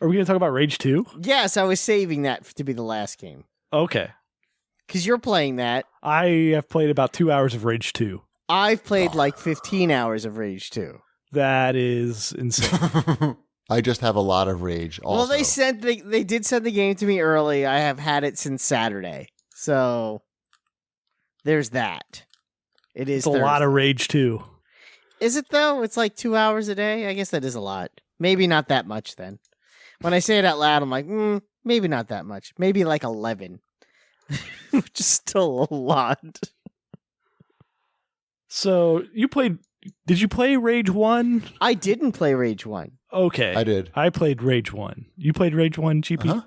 Are we going to talk about Rage 2? Yes, I was saving that to be the last game. Okay. Because you're playing that. I have played about 2 hours of Rage 2. I've played like 15 hours of Rage 2. That is insane. I just have a lot of Rage also. Well, they did send the game to me early. I have had it since Saturday. So there's that. It's a lot of Rage 2. Is it though? It's like 2 hours a day? I guess that is a lot. Maybe not that much then. When I say it out loud, I'm like, maybe not that much. Maybe like 11. Which is still a lot. So did you play Rage 1? I didn't play Rage 1. Okay. I did. I played Rage 1. You played Rage 1, GP? Uh-huh.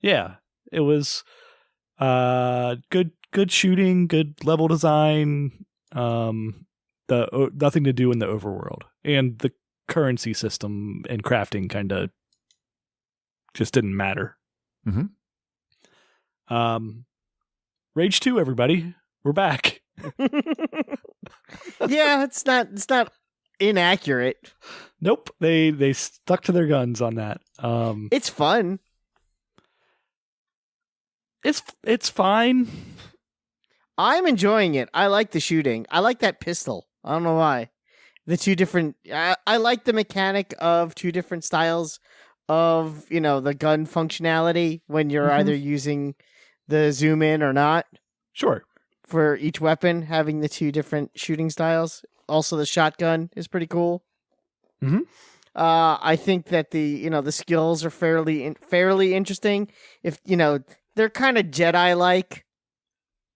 Yeah. It was good shooting, good level design, nothing to do in the overworld. And the currency system and crafting kind of just didn't matter. Mm-hmm. Rage 2, everybody. We're back. Yeah, it's not inaccurate. Nope. They stuck to their guns on that. It's fun. It's fine. I'm enjoying it. I like the shooting. I like that pistol. I don't know why. The two different... I like the mechanic of two different styles of, the gun functionality when you're either using the zoom in or not. Sure. For each weapon, having the two different shooting styles. Also, the shotgun is pretty cool. Mm-hmm. I think that the skills are fairly interesting. If, they're kind of Jedi-like.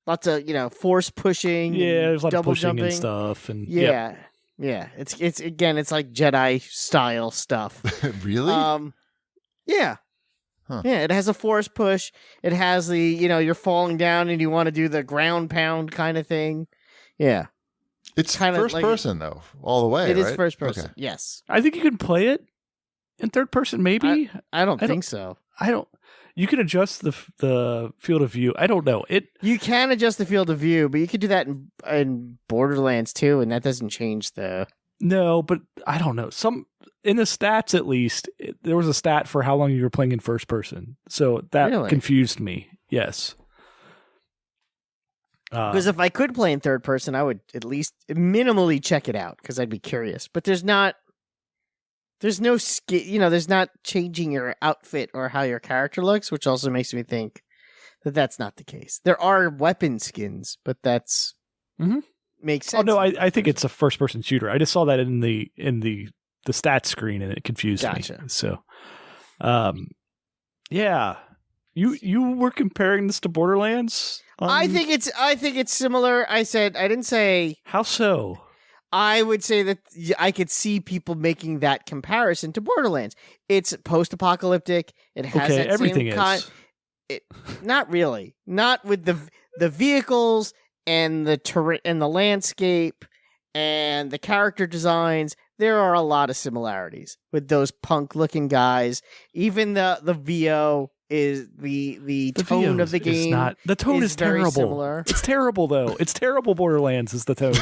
Lots of, force pushing. Yeah, there's a lot double of pushing jumping. and stuff. And Yeah. Yeah. It's like Jedi style stuff. Really? Yeah. Huh. Yeah, it has a force push. It has the, you're falling down and you want to do the ground pound kind of thing. Yeah. It's kinda first person, though, all the way, It is right? first person, Okay. yes. I think you can play it in third person, maybe. I don't think so. You can adjust the field of view. I don't know. You can adjust the field of view, but you could do that in Borderlands too, and that doesn't change the... No, but I don't know. In the stats, at least, there was a stat for how long you were playing in first person. So that Really? confused me. Yes. Because if I could play in third person, I would at least minimally check it out, because I'd be curious. But there's no skill, there's not changing your outfit or how your character looks, which also makes me think that that's not the case. There are weapon skins, but that's makes sense. Oh no, I think it's a first person shooter. I just saw that in the stats screen and it confused me. So, yeah, you were comparing this to Borderlands. I think it's similar. I didn't say how so. I would say that I could see people making that comparison to Borderlands. It's post-apocalyptic. It has that everything is. Not really. Not with the vehicles and the terrain and the landscape and the character designs. There are a lot of similarities with those punk-looking guys. Even the VO is the tone of the game. The tone is terrible. Similar. It's terrible though. It's terrible. Borderlands is the tone.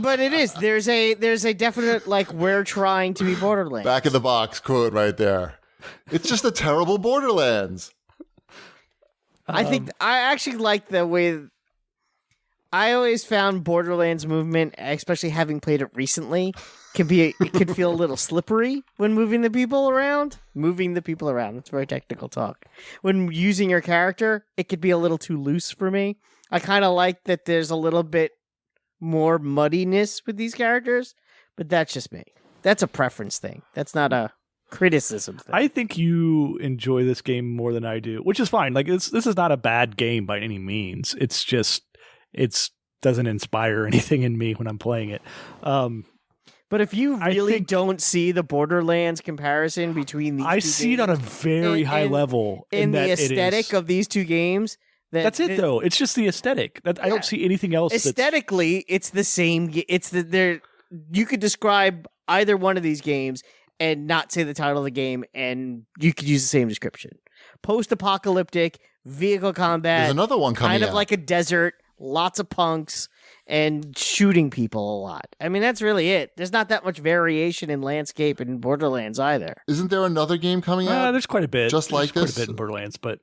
But it is. There's a definite we're trying to be Borderlands. Back of the box quote right there. It's just a terrible Borderlands. I think I actually like the way. I always found Borderlands movement, especially having played it recently, it could feel a little slippery when moving the people around. That's very technical talk. When using your character, it could be a little too loose for me. I kind of like that there's a little bit more muddiness with these characters, but that's just me. That's a preference thing. That's not a criticism thing. I think you enjoy this game more than I do, which is fine. This is not a bad game by any means. It's just doesn't inspire anything in me when I'm playing it. But if you really don't see the Borderlands comparison between these two games, see it on a very high level in the aesthetic of these two games. That's it, though. It's just the aesthetic. I don't see anything else. Aesthetically, it's the same. You could describe either one of these games and not say the title of the game, and you could use the same description. Post-apocalyptic vehicle combat. There's another one coming kind of out. like a desert lots of punks, and shooting people a lot. I mean, that's really it. There's not that much variation in landscape in Borderlands either. Isn't there another game coming out? There's quite a bit. Just like there's this? quite a bit in Borderlands, but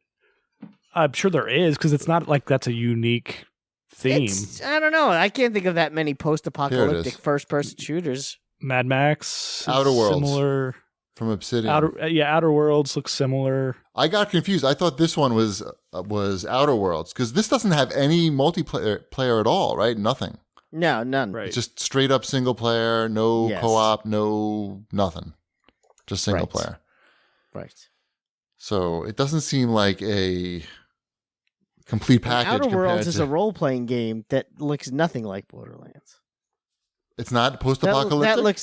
I'm sure there is because it's not like that's a unique theme. I don't know. I can't think of that many Here post-apocalyptic it is. first-person shooters. Mad Max, Outer is Worlds. similar. From Obsidian. Outer Worlds looks similar. I got confused. I thought this one was Outer Worlds because this doesn't have any multiplayer at all, right? Nothing. No, none. Right. It's just straight up single player, no Yes. co-op, no nothing. Just single Right. player. Right. So it doesn't seem like a complete package. Outer compared Worlds is to- a role-playing game that looks nothing like Borderlands. It's not That post-apocalyptic?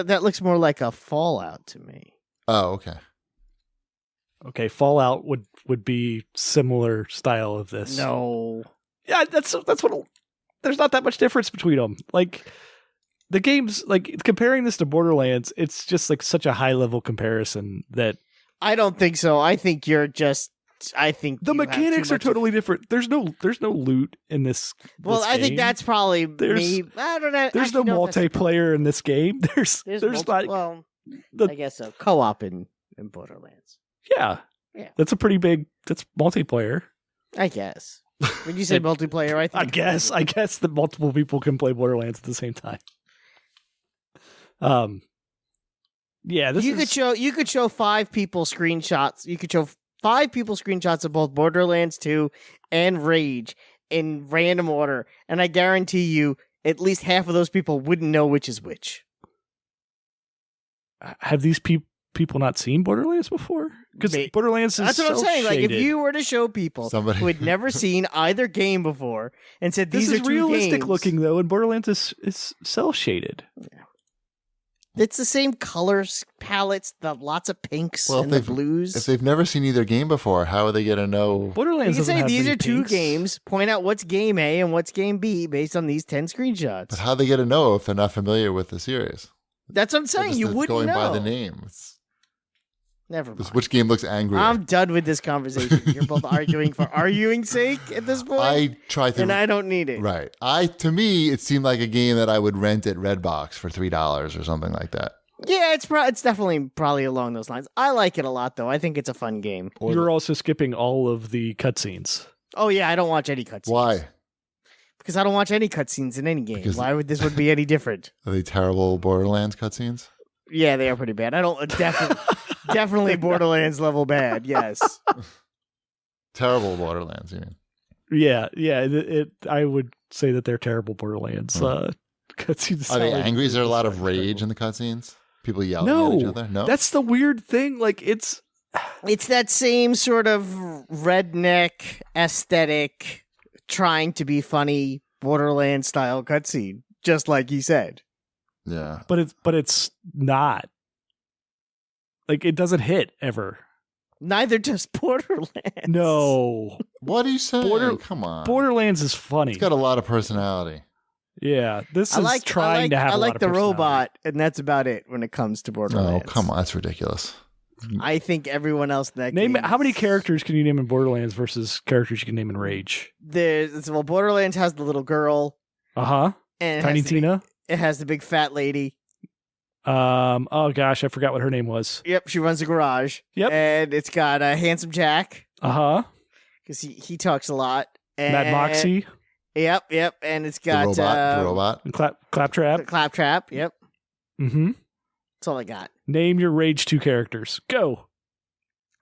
that looks more like a Fallout to me. Oh, okay. Okay, Fallout would be similar style of this. No. Yeah, that's what. There's not that much difference between them. Like the games, like comparing this to Borderlands, it's just like such a high level comparison that I don't think so. I think I think the you have mechanics too are much totally different. There's no loot in this. Well, this I think game. that's probably There's- me. I don't know. There's actually, no if that's- multiplayer in this game. There's like well, the- I guess so. Co-op in Borderlands. yeah. Yeah. That's a pretty big. That's multiplayer. I guess. When you say It- multiplayer, I think I guess that multiple people can play Borderlands at the same time. Yeah, this you is could show 5 people screenshots. You could show 5 people screenshots of both Borderlands 2 and Rage in random order, and I guarantee you, at least half of those people wouldn't know which is which. have these people not seen Borderlands before? Because May- Borderlands is That's what I'm saying. Like, if cel-shaded. you were to show people Somebody- who had never seen either game before and said this these is are two realistic games, looking though, and Borderlands is cell shaded. it's the same colors palettes, the lots of pinks Well, and the blues. If they've never seen either game before, how are they going to know? You Borderlands can doesn't say have these many are 2 pinks. games. Point out what's game A and what's game B based on these 10 screenshots. But how are they going to know if they're not familiar with the series? That's what I'm They're saying. just You wouldn't going know. by the name. Never mind. Which game looks angrier? I'm done with this conversation. You're both arguing for arguing's sake at this point, I tried to. and I don't need it. Right. To me, it seemed like a game that I would rent at Redbox for $3 or something like that. Yeah, it's definitely probably along those lines. I like it a lot, though. I think it's a fun game. Or You're also skipping all of the cutscenes. Oh yeah, I don't watch any cutscenes. Why? Because I don't watch any cutscenes in any game. Because- Why would this would be any different? Are they terrible Borderlands cutscenes? Yeah, they are pretty bad. I don't definitely Borderlands level bad. Yes. Terrible Borderlands, you mean? Yeah. I would say that they're terrible Borderlands. Cutscenes. Are they sound angry? Is there a lot of terrible. rage in the cutscenes? People yelling No, at each other? No. That's the weird thing. Like it's It's that same sort of redneck aesthetic, trying to be funny Borderlands style cutscene, just like you said. Yeah. but it's not. Like it doesn't hit ever. Neither does Borderlands. No. What are you saying? Border- Come on. Borderlands is funny. It's got a lot of personality. Yeah, this I is like trying to have I a lot like of the personality. robot, and that's about it when it comes to Oh, Borderlands. come on. That's ridiculous. I think everyone else in that Name game how many is- characters can you name in Borderlands versus characters you can name in Rage? Well, Borderlands has the little girl, Uh-huh. and Tiny Tina. It has the big fat lady. Oh gosh, I forgot what her name was. Yep, she runs the garage. Yep. And it's got a handsome Jack Uh-huh. because he talks a lot. And, Mad Moxie Yep. And it's The got robot. and Claptrap. Claptrap. Yep, Mm-hmm. that's all I got. Name your Rage 2 characters. Go.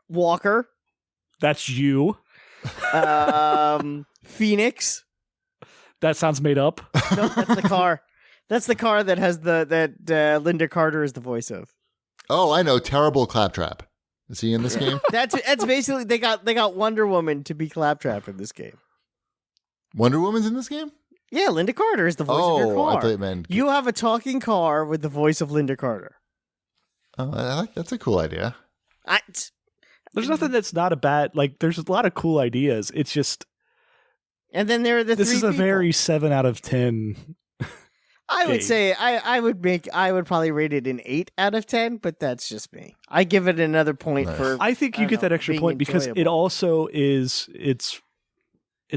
Walker, That's you. Phoenix. That sounds made up. No, that's the car. That's the car that has that Linda Carter is the voice of. Oh, I know. Terrible Claptrap. Is he in this game? That's basically they got Wonder Woman to be Claptrap in this game. Wonder Woman's in this game? Yeah, Linda Carter is the voice of your Oh, car. I thought you meant. You have a talking car with the voice of Linda Carter. Oh, that's a cool idea. There's nothing that's not a bad, like, there's a lot of cool ideas. It's just, And then there are the this three is a people. very 7 out of 10. I would game. say I would probably rate it an 8 out of 10, but that's just me. I give it another point Nice. for I think I you don't get that know, extra being point because it enjoyable. also is, it's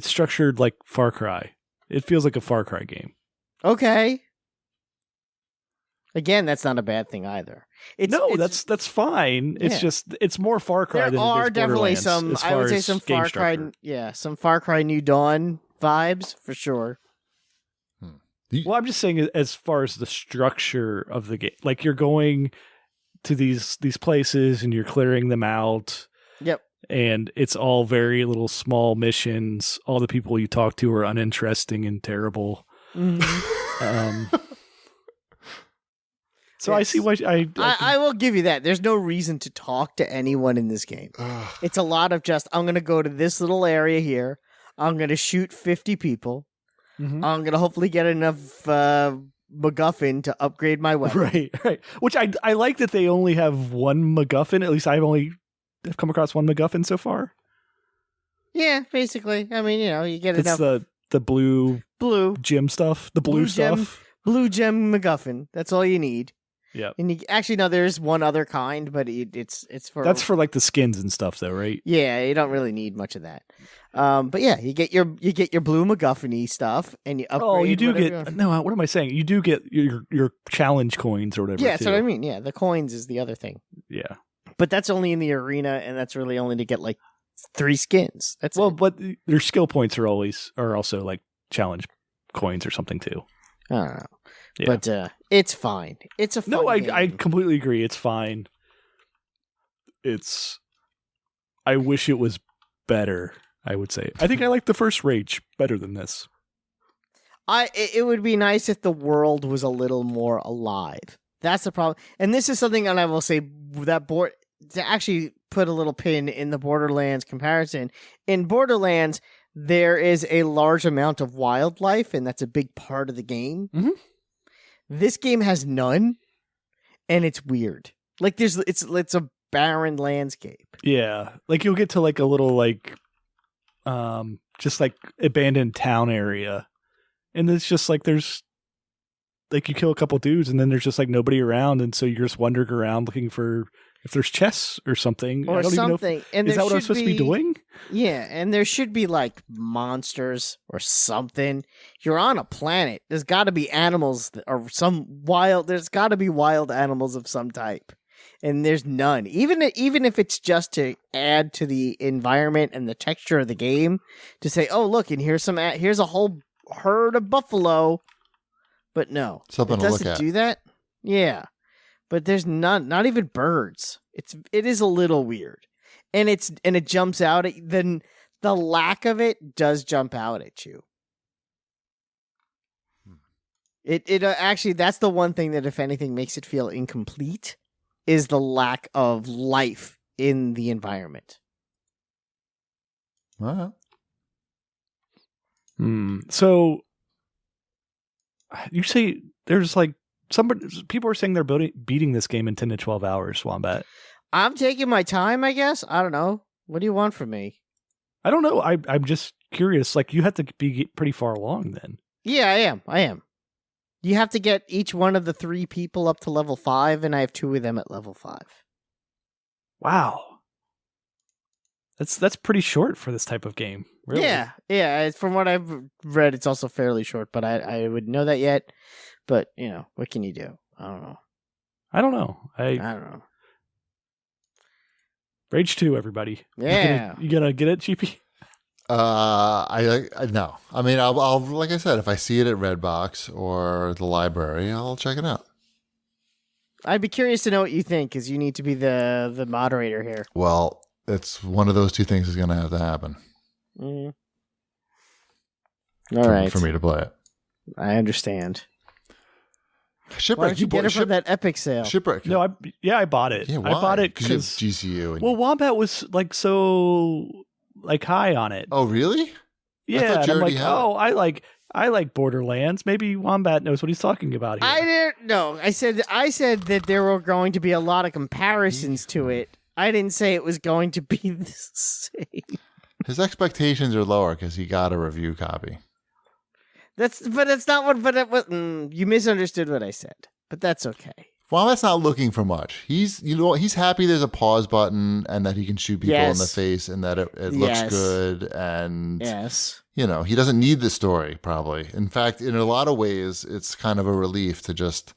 structured like Far Cry. It feels like a Far Cry game. Okay. Again, that's not a bad thing either. That's fine. Yeah. It's just it's more Far Cry than it is There are definitely Borderlands some. as I far would say as some game Far Cry. structure. Yeah, some Far Cry New Dawn vibes for sure. Well, I'm just saying as far as the structure of the game, like you're going to these places and you're clearing them out. Yep. And it's all very little small missions. All the people you talk to are uninteresting and terrible. Mm-hmm. So I see why I will give you that. There's no reason to talk to anyone in this game. It's a lot of just, I'm going to go to this little area here. I'm going to shoot 50 people. Mhm. I'm going to hopefully get enough MacGuffin to upgrade my weapon. Right. Which I like that they only have one MacGuffin. At least I've only come across one MacGuffin so far. Yeah, basically. I mean, you get It's enough. the blue gem stuff. The blue gem. stuff. Blue gem MacGuffin. That's all you need. Yeah. And actually, no, there's one other kind, but it's for... That's for like the skins and stuff though, right? Yeah, you don't really need much of that. But yeah, you get your blue MacGuffin-y stuff, and you upgrade. Oh, you do whatever get you want. no. What am I saying? You do get your challenge coins or whatever. Yeah, that's too. what I mean. Yeah, the coins is the other thing, Yeah. but that's only in the arena, and that's really only to get like 3 skins. That's Well, it. but your skill points are also like challenge coins or something too. I don't know. Yeah. But it's fine. It's a fun No, I game. completely agree. It's fine. I wish it was better. I would say. I think I like the first Rage better than this. It would be nice if the world was a little more alive. That's the problem. And this is something, and I will say that to actually put a little pin in the Borderlands comparison. In Borderlands, there is a large amount of wildlife, and that's a big part of the game. Mhm. This game has none, and it's weird. Like it's a barren landscape. Yeah, like you'll get to like a little like, just like abandoned town area, and it's just like there's like you kill a couple dudes, and then there's just like nobody around, and so you're just wandering around looking for if there's chests or something. Or I don't something. even know And is there that what I'm should supposed to be doing? Yeah, and there should be like monsters or something. You're on a planet. There's got to be animals or there's got to be wild animals of some type. And there's none. Even if it's just to add to the environment and the texture of the game, to say, "Oh, look, and here's a whole herd of buffalo." But no. Something it to look doesn't at. do that. Yeah. But there's none, not even birds. It is a little weird. And it jumps out at then the lack of it does jump out at you. It actually, that's the one thing that, if anything, makes it feel incomplete, is the lack of life in the environment. All right. So you say there's like people are saying they're beating this game in 10 to 12 hours, Wombat. I'm taking my time, I guess. I don't know. What do you want from me? I don't know. I'm just curious. Like, you have to be pretty far along then. Yeah, I am. You have to get each one of the 3 people up to level 5, and I have 2 of them at level 5. Wow. That's pretty short for this type of game. Really. Yeah. From what I've read, it's also fairly short, but I wouldn't know that yet. But, what can you do? I don't know. I don't know. I don't know. Rage 2, everybody. Yeah. You gonna get it, GP? I no. I mean, I'll like I said, if I see it at Redbox or the library, I'll check it out. I'd be curious to know what you think, because you need to be the moderator here. Well, it's one of those two things is going to have to happen. Mm. All right. For me to play it. I understand. Shipwreck. Why don't you get it from that Epic sale? Shipwreck. No, I bought it. Yeah, why? I bought it because you have because GCU. And well, Wombat was like so like high on it. oh, really? Yeah, thought you and I'm already like, had it. I like Borderlands. Maybe Wombat knows what he's talking about here. I didn't. No, I said that there were going to be a lot of comparisons to it. I didn't say it was going to be the same. His expectations are lower because he got a review copy. But that's not what. But it was, you misunderstood what I said. But that's okay. Wombat's not looking for much. He's happy there's a pause button and that he can shoot people in the face and that it looks good and he doesn't need the story probably. In fact, in a lot of ways, it's kind of a relief to just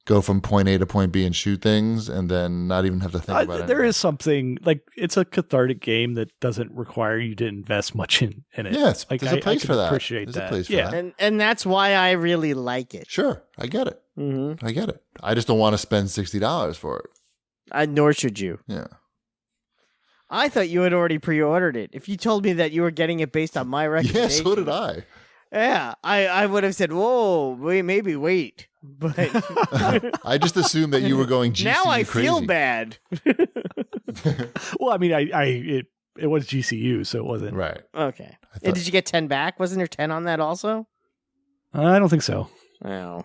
go from point A to point B and shoot things and then not even have to think about it. There is something like it's a cathartic game that doesn't require you to invest much in it. Yes, like, there's a place for that. Appreciate there's that. a place for that. And that's why I really like it. Sure, I get it. Mm-hmm. I get it. I just don't want to spend $60 for it. Nor should you. Yeah. I thought you had already pre-ordered it. If you told me that you were getting it based on my recommendation. Yeah, so did I. Yeah, I would have said, whoa, maybe wait. But I just assumed that you were going GCU now I crazy. feel bad. Well, I mean, it was GCU, so it wasn't. Right. Okay. And did you get 10 back? Wasn't there 10 on that also? I don't think so. Oh.